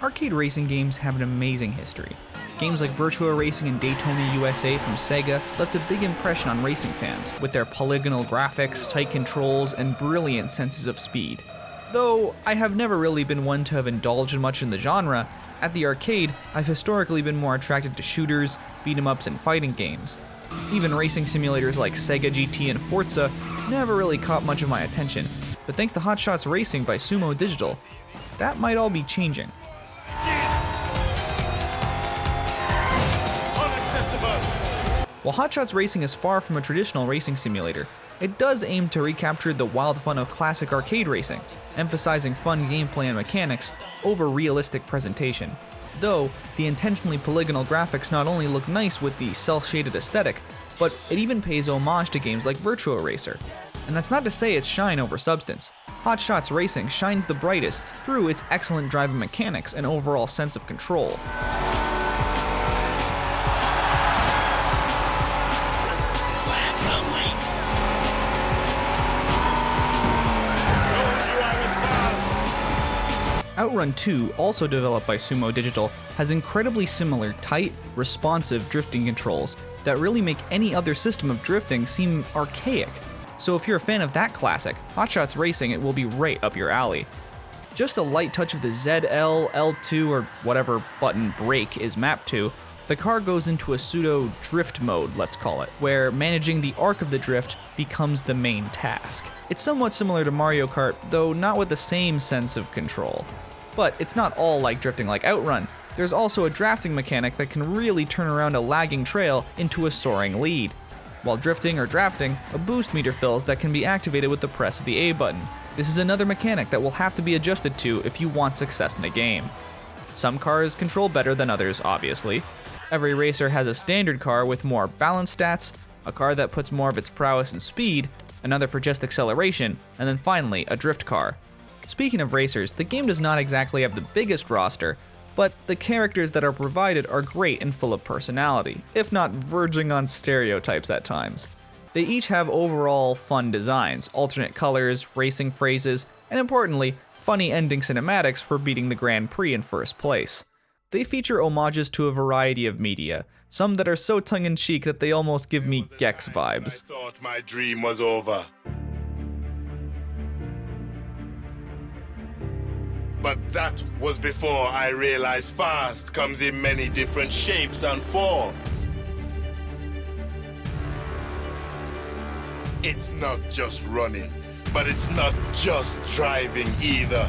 Arcade racing games have an amazing history. Games like Virtua Racing and Daytona USA from Sega left a big impression on racing fans, with their polygonal graphics, tight controls, and brilliant senses of speed. Though I have never really been one to have indulged much in the genre, at the arcade, I've historically been more attracted to shooters, beat-em-ups, and fighting games. Even racing simulators like Sega GT and Forza never really caught much of my attention, but thanks to Hotshots Racing by Sumo Digital, that might all be changing. While Hotshots Racing is far from a traditional racing simulator, it does aim to recapture the wild fun of classic arcade racing, emphasizing fun gameplay and mechanics over realistic presentation. Though, the intentionally polygonal graphics not only look nice with the cel-shaded aesthetic, but it even pays homage to games like Virtua Racer. And that's not to say it's shine over substance. Hotshots Racing shines the brightest through its excellent driving mechanics and overall sense of control. Outrun 2, also developed by Sumo Digital, has incredibly similar, tight, responsive drifting controls that really make any other system of drifting seem archaic. So if you're a fan of that classic, Hotshots Racing, it will be right up your alley. Just a light touch of the ZL, L2, or whatever button brake is mapped to, the car goes into a pseudo drift mode, let's call it, where managing the arc of the drift becomes the main task. It's somewhat similar to Mario Kart, though not with the same sense of control. But it's not all like drifting like Outrun. There's also a drafting mechanic that can really turn around a lagging trail into a soaring lead. While drifting or drafting, a boost meter fills that can be activated with the press of the A button. This is another mechanic that will have to be adjusted to if you want success in the game. Some cars control better than others, obviously. Every racer has a standard car with more balance stats, a car that puts more of its prowess in speed, another for just acceleration, and then finally a drift car. Speaking of racers, the game does not exactly have the biggest roster, but the characters that are provided are great and full of personality, if not verging on stereotypes at times. They each have overall fun designs, alternate colors, racing phrases, and importantly, funny ending cinematics for beating the Grand Prix in first place. They feature homages to a variety of media, some that are so tongue-in-cheek that they almost give me Gex vibes. I thought my dream was over. But that was before I realized fast comes in many different shapes and forms. It's not just running, but it's not just driving either.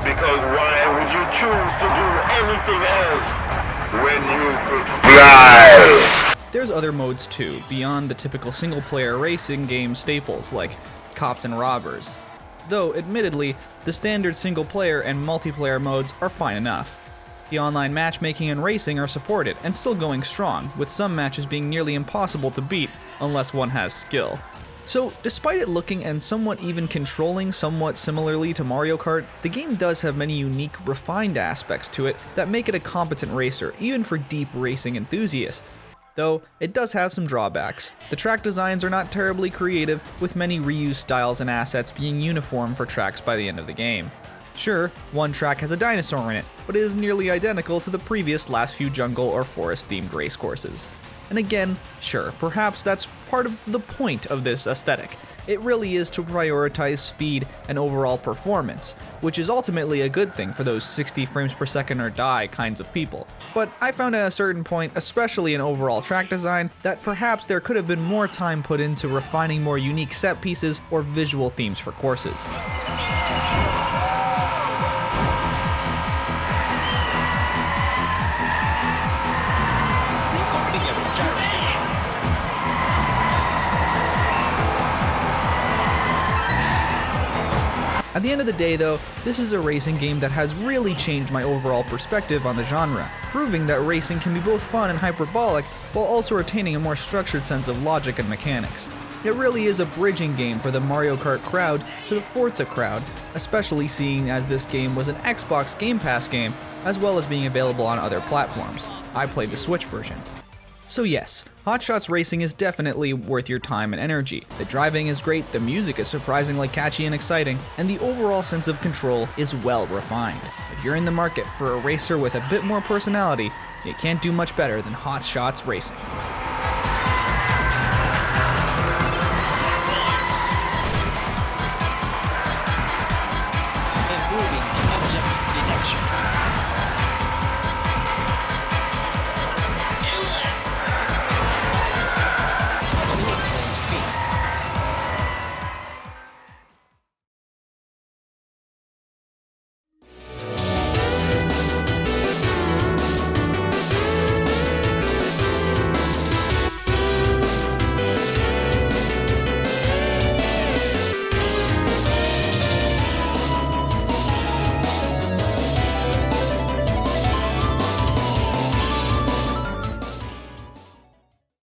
Because why would you choose to do anything else when you could fly? There's other modes too, beyond the typical single-player racing game staples like Cops and Robbers. Though, admittedly, the standard single-player and multiplayer modes are fine enough. The online matchmaking and racing are supported and still going strong, with some matches being nearly impossible to beat unless one has skill. So, despite it looking and somewhat even controlling somewhat similarly to Mario Kart, the game does have many unique, refined aspects to it that make it a competent racer, even for deep racing enthusiasts. Though, it does have some drawbacks. The track designs are not terribly creative, with many reused styles and assets being uniform for tracks by the end of the game. Sure, one track has a dinosaur in it, but it is nearly identical to the previous last few jungle or forest-themed race courses. And again, sure, perhaps that's part of the point of this aesthetic. It really is to prioritize speed and overall performance, which is ultimately a good thing for those 60 frames per second or die kinds of people. But I found at a certain point, especially in overall track design, that perhaps there could have been more time put into refining more unique set pieces or visual themes for courses. At the end of the day though, this is a racing game that has really changed my overall perspective on the genre, proving that racing can be both fun and hyperbolic while also retaining a more structured sense of logic and mechanics. It really is a bridging game for the Mario Kart crowd to the Forza crowd, especially seeing as this game was an Xbox Game Pass game, as well as being available on other platforms. I played the Switch version. So yes, Hotshots Racing is definitely worth your time and energy. The driving is great, the music is surprisingly catchy and exciting, and the overall sense of control is well refined. If you're in the market for a racer with a bit more personality, you can't do much better than Hotshots Racing. Improving